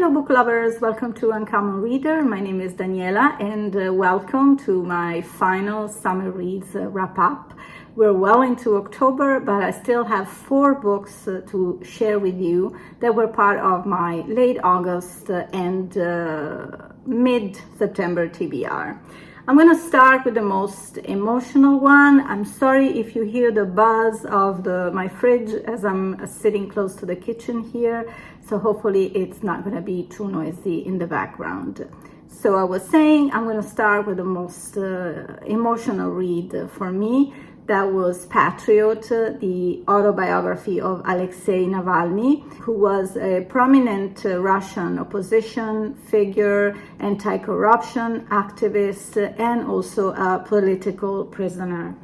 Hello book lovers, welcome to Uncommon Reader. My name is Daniela and welcome to my final summer reads wrap up. We're well into October, but I still have 4 books to share with you that were part of my late August and mid-September TBR. I'm going to start with the most emotional one. I'm sorry if you hear the buzz of my fridge as I'm sitting close to the kitchen here. So hopefully it's not going to be too noisy in the background. So I was saying I'm going to start with the most emotional read for me. That was Patriot, the autobiography of Alexei Navalny, who was a prominent Russian opposition figure, anti-corruption activist, and also a political prisoner.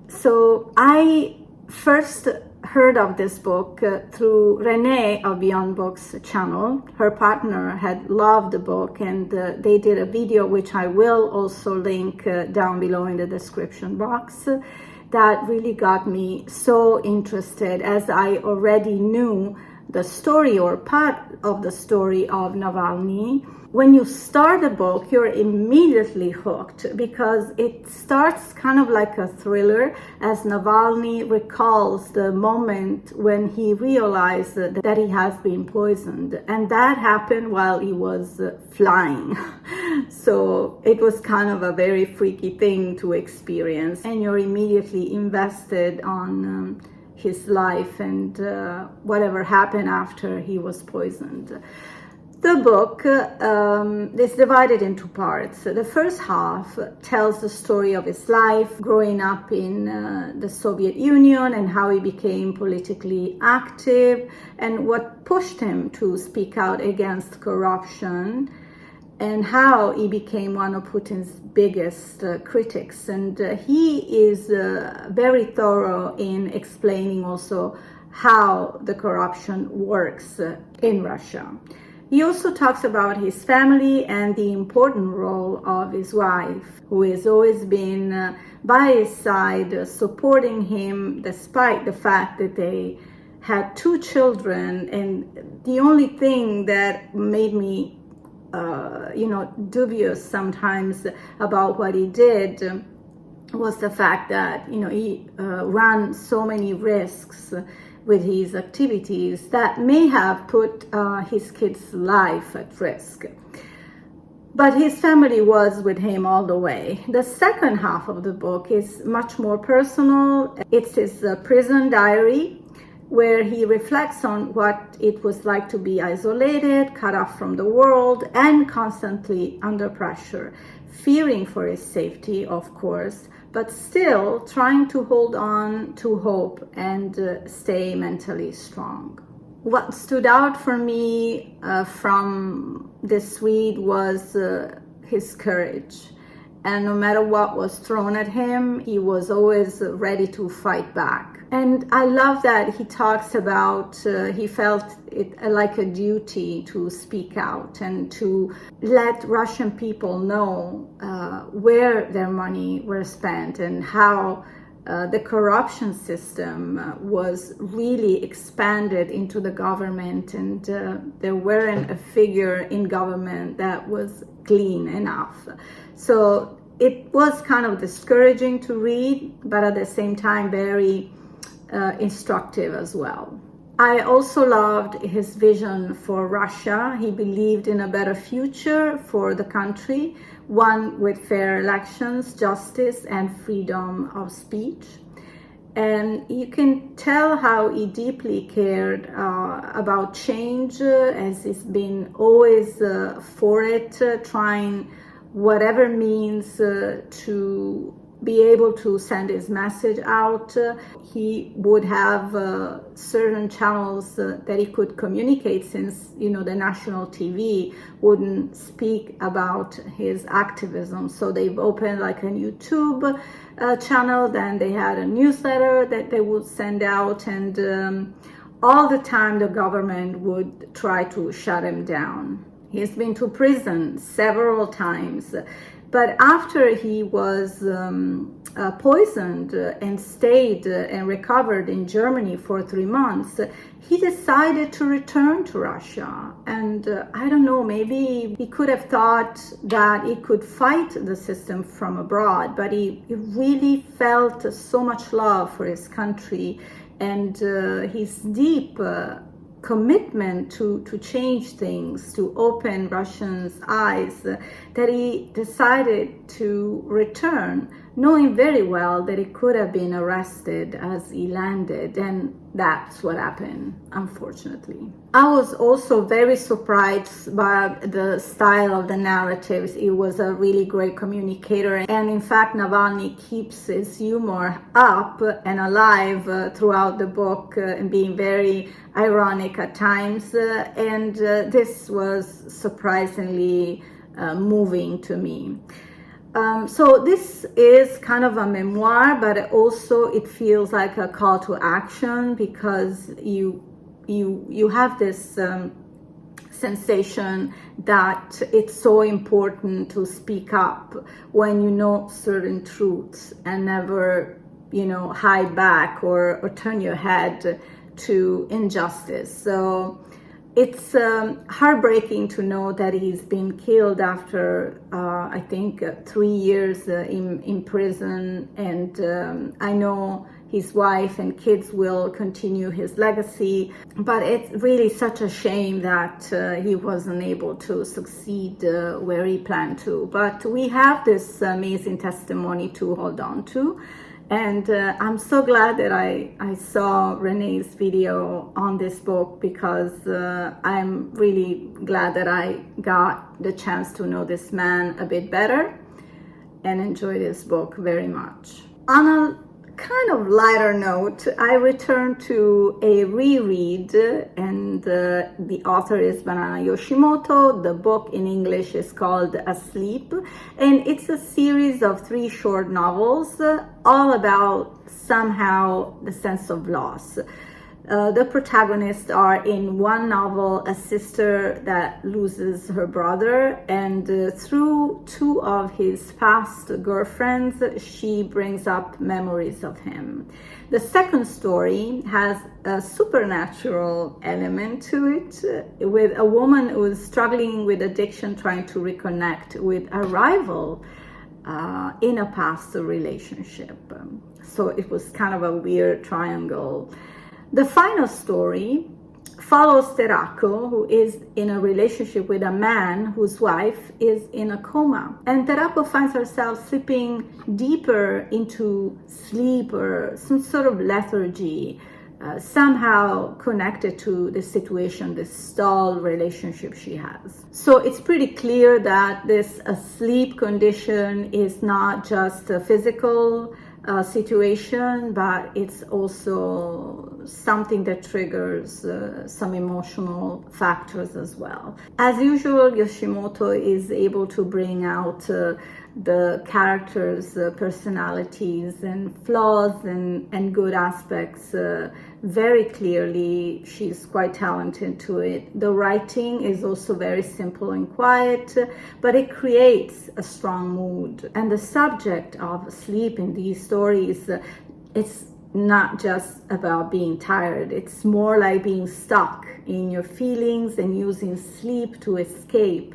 So I first heard of this book through Renee of Beyond Books channel. Her partner had loved the book and they did a video, which I will also link down below in the description box, that really got me so interested, as I already knew the story or part of the story of Navalny. When you start a book, you're immediately hooked because it starts kind of like a thriller as Navalny recalls the moment when he realized that he has been poisoned. And that happened while he was flying. So it was kind of a very freaky thing to experience. And you're immediately invested on his life and whatever happened after he was poisoned. The book is divided into parts. The first half tells the story of his life growing up in the Soviet Union and how he became politically active and what pushed him to speak out against corruption and how he became one of Putin's biggest critics. And he is very thorough in explaining also how the corruption works in Russia. He also talks about his family and the important role of his wife, who has always been by his side, supporting him despite the fact that they had 2 children. And the only thing that made me dubious sometimes about what he did was the fact that, he ran so many risks with his activities that may have put his kid's life at risk. But his family was with him all the way. The second half of the book is much more personal. It's his prison diary, where he reflects on what it was like to be isolated, cut off from the world, and constantly under pressure, fearing for his safety, of course, but still trying to hold on to hope and stay mentally strong. What stood out for me from this read was his courage. And no matter what was thrown at him, he was always ready to fight back. And I love that he talks about, he felt it like a duty to speak out and to let Russian people know where their money were spent and how the corruption system was really expanded into the government, and there weren't a figure in government that was clean enough. So it was kind of discouraging to read, but at the same time very instructive as well. I also loved his vision for Russia. He believed in a better future for the country, one with fair elections, justice, and freedom of speech. And you can tell how he deeply cared about change, as he's been always for it, trying whatever means to be able to send his message out. He would have certain channels that he could communicate, since the national TV wouldn't speak about his activism. So they've opened like a YouTube channel, then they had a newsletter that they would send out, and all the time the government would try to shut him down. He's been to prison several times, But after he was poisoned and stayed and recovered in Germany for 3 months, he decided to return to Russia. And I don't know, maybe he could have thought that he could fight the system from abroad, but he really felt so much love for his country and his deep commitment to change things, to open Russians' eyes, that he decided to return, knowing very well that he could have been arrested as he landed, and that's what happened, unfortunately. I was also very surprised by the style of the narratives. He was a really great communicator, and in fact Navalny keeps his humor up and alive throughout the book, and being very ironic at times, and this was surprisingly moving to me. So this is kind of a memoir, but also it feels like a call to action, because you have this sensation that it's so important to speak up when you know certain truths, and never, hide back or turn your head to injustice. So it's heartbreaking to know that he's been killed after, I think, 3 years in prison. And I know his wife and kids will continue his legacy. But it's really such a shame that he wasn't able to succeed where he planned to. But we have this amazing testimony to hold on to. And I'm so glad that I saw Renee's video on this book, because I'm really glad that I got the chance to know this man a bit better and enjoy this book very much. On a kind of lighter note, I returned to a reread, and the author is Banana Yoshimoto. The book in English is called Asleep, and it's a series of 3 short novels, all about somehow the sense of loss. The protagonists are, in one novel, a sister that loses her brother, and through 2 of his past girlfriends, she brings up memories of him. The second story has a supernatural element to it, with a woman who is struggling with addiction, trying to reconnect with a rival in a past relationship. So it was kind of a weird triangle. The final story follows Terako, who is in a relationship with a man whose wife is in a coma. And Terako finds herself slipping deeper into sleep or some sort of lethargy, somehow connected to the situation, this stalled relationship she has. So it's pretty clear that this sleep condition is not just a physical situation, but it's also something that triggers some emotional factors as well. As usual, Yoshimoto is able to bring out the characters' personalities and flaws and good aspects very clearly. She's quite talented to it. The writing is also very simple and quiet, but it creates a strong mood. And the subject of sleep in these stories, it's not just about being tired. It's more like being stuck in your feelings and using sleep to escape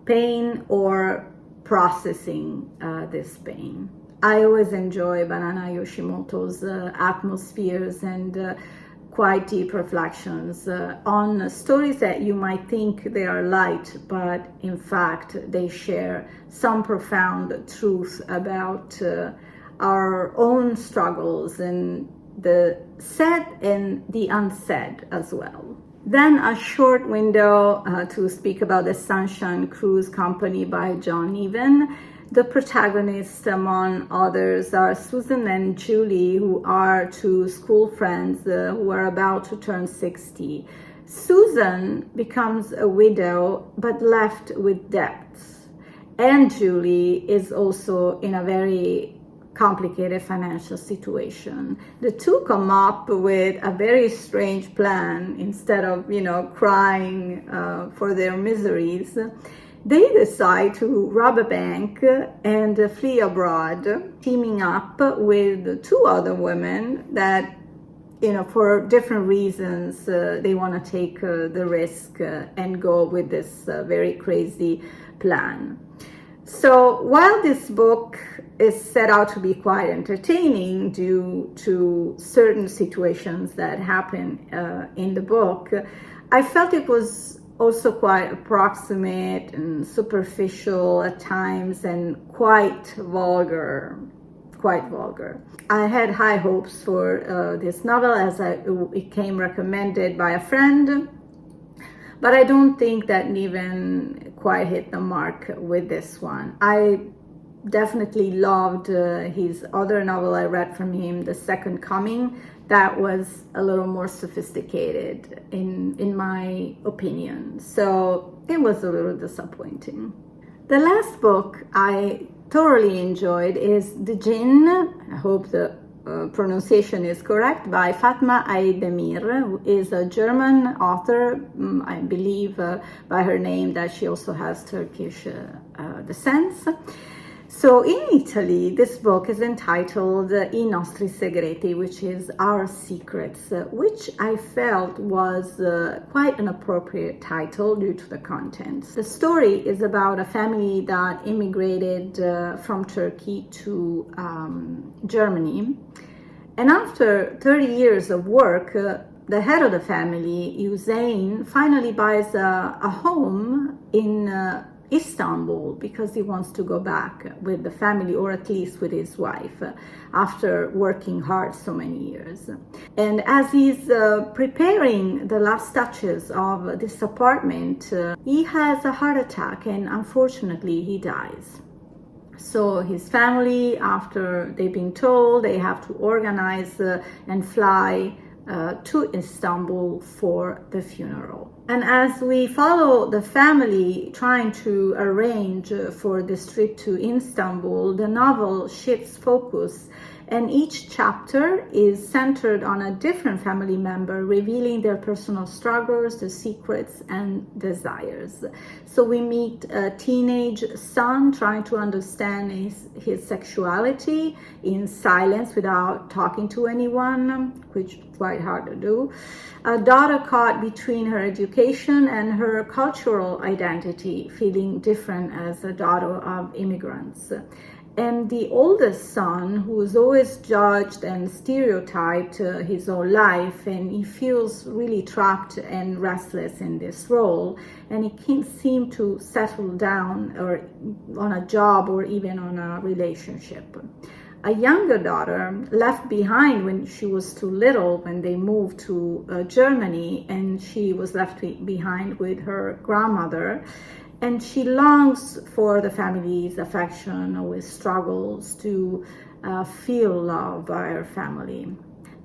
pain or processing this pain. I always enjoy Banana Yoshimoto's atmospheres and quite deep reflections on stories that you might think they are light, but in fact they share some profound truth about our own struggles, and the said and the unsaid as well. Then a short window to speak about The Sunshine Cruise Company by John Niven. The protagonists, among others, are Susan and Julie, who are 2 school friends who are about to turn 60. Susan becomes a widow but left with debts, and Julie is also in a very complicated financial situation. The 2 come up with a very strange plan. Instead of, crying for their miseries, They decide to rob a bank and flee abroad, teaming up with two other women that, for different reasons, they want to take the risk and go with this very crazy plan. So while this book is set out to be quite entertaining due to certain situations that happen in the book, I felt it was also quite approximate and superficial at times and quite vulgar. I had high hopes for this novel as it came recommended by a friend, but I don't think that even quite hit the mark with this one. I definitely loved his other novel I read from him, The Second Coming. That was a little more sophisticated in my opinion. So it was a little disappointing. The last book I thoroughly enjoyed is The Jinn, I hope the pronunciation is correct, by Fatma Aydemir, who is a German author. I believe by her name that she also has Turkish descent. So in Italy, this book is entitled I nostri segreti, which is Our Secrets, which I felt was quite an appropriate title due to the contents. The story is about a family that immigrated from Turkey to Germany. And after 30 years of work, the head of the family, Hussein, finally buys a home in Istanbul because he wants to go back with the family, or at least with his wife, after working hard so many years. And as he's preparing the last touches of this apartment, he has a heart attack and unfortunately he dies. So his family, after they've been told, they have to organize and fly to Istanbul for the funeral. And as we follow the family trying to arrange for this trip to Istanbul, the novel shifts focus, and each chapter is centered on a different family member, revealing their personal struggles, their secrets, and desires. So we meet a teenage son trying to understand his sexuality in silence without talking to anyone, which is quite hard to do. A daughter caught between her education and her cultural identity, feeling different as a daughter of immigrants. And the oldest son, who is always judged and stereotyped his whole life, and he feels really trapped and restless in this role, and he can't seem to settle down or on a job or even on a relationship. A younger daughter left behind when she was too little when they moved to Germany, and she was left behind with her grandmother. And she longs for the family's affection, always struggles to feel loved by her family.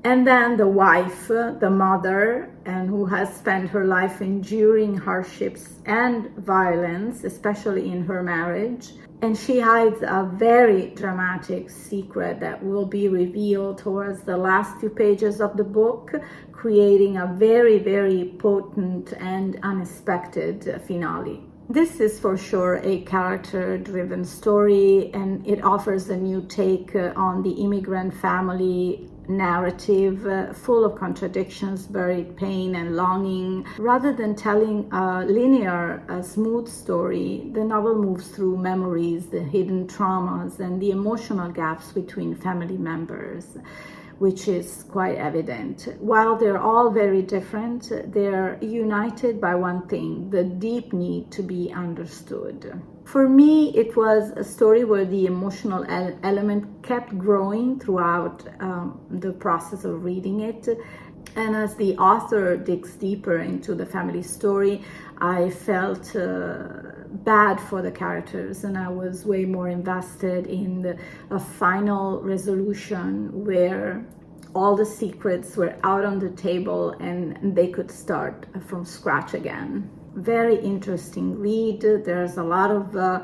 And then the wife, the mother, and who has spent her life enduring hardships and violence, especially in her marriage. And she hides a very dramatic secret that will be revealed towards the last few pages of the book, creating a very, very potent and unexpected finale. This is for sure a character-driven story, and it offers a new take on the immigrant family narrative, full of contradictions, buried pain and longing. Rather than telling a linear, smooth story, the novel moves through memories, the hidden traumas, and the emotional gaps between family members, which is quite evident. While they're all very different, they're united by one thing: the deep need to be understood. For me, it was a story where the emotional element kept growing throughout the process of reading it. And as the author digs deeper into the family story, I felt bad for the characters, and I was way more invested in a final resolution where all the secrets were out on the table and they could start from scratch again. Very interesting read. There's a lot of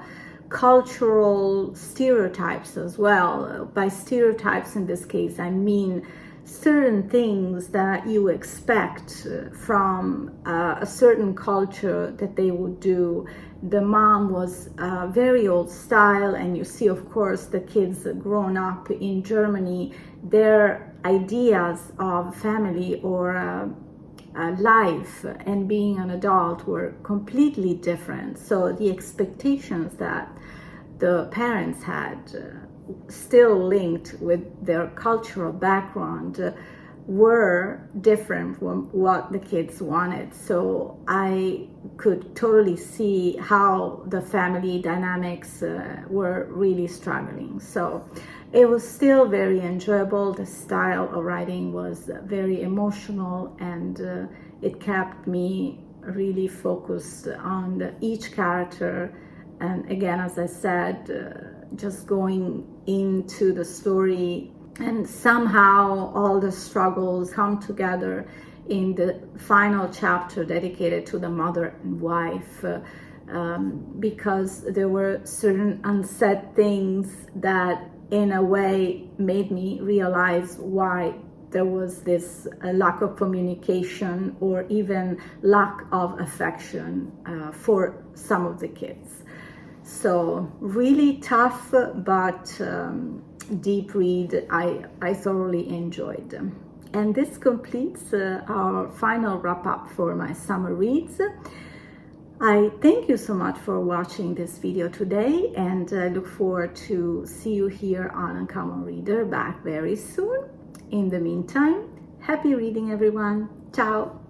cultural stereotypes as well. By stereotypes in this case, I mean certain things that you expect from a certain culture that they would do. The mom was very old style, and you see, of course, the kids grown up in Germany, their ideas of family or life and being an adult were completely different. So the expectations that the parents had, still linked with their cultural background, were different from what the kids wanted. So I could totally see how the family dynamics were really struggling. So it was still very enjoyable. The style of writing was very emotional, and it kept me really focused on each character. And again, as I said, just going into the story, and somehow all the struggles come together in the final chapter dedicated to the mother and wife, because there were certain unsaid things that in a way made me realize why there was this lack of communication or even lack of affection for some of the kids. So really tough, but deep read. I thoroughly enjoyed. And this completes our final wrap up for my summer reads. I thank you so much for watching this video today, and look forward to see you here on Uncommon Reader back very soon. In the meantime, happy reading, everyone. Ciao.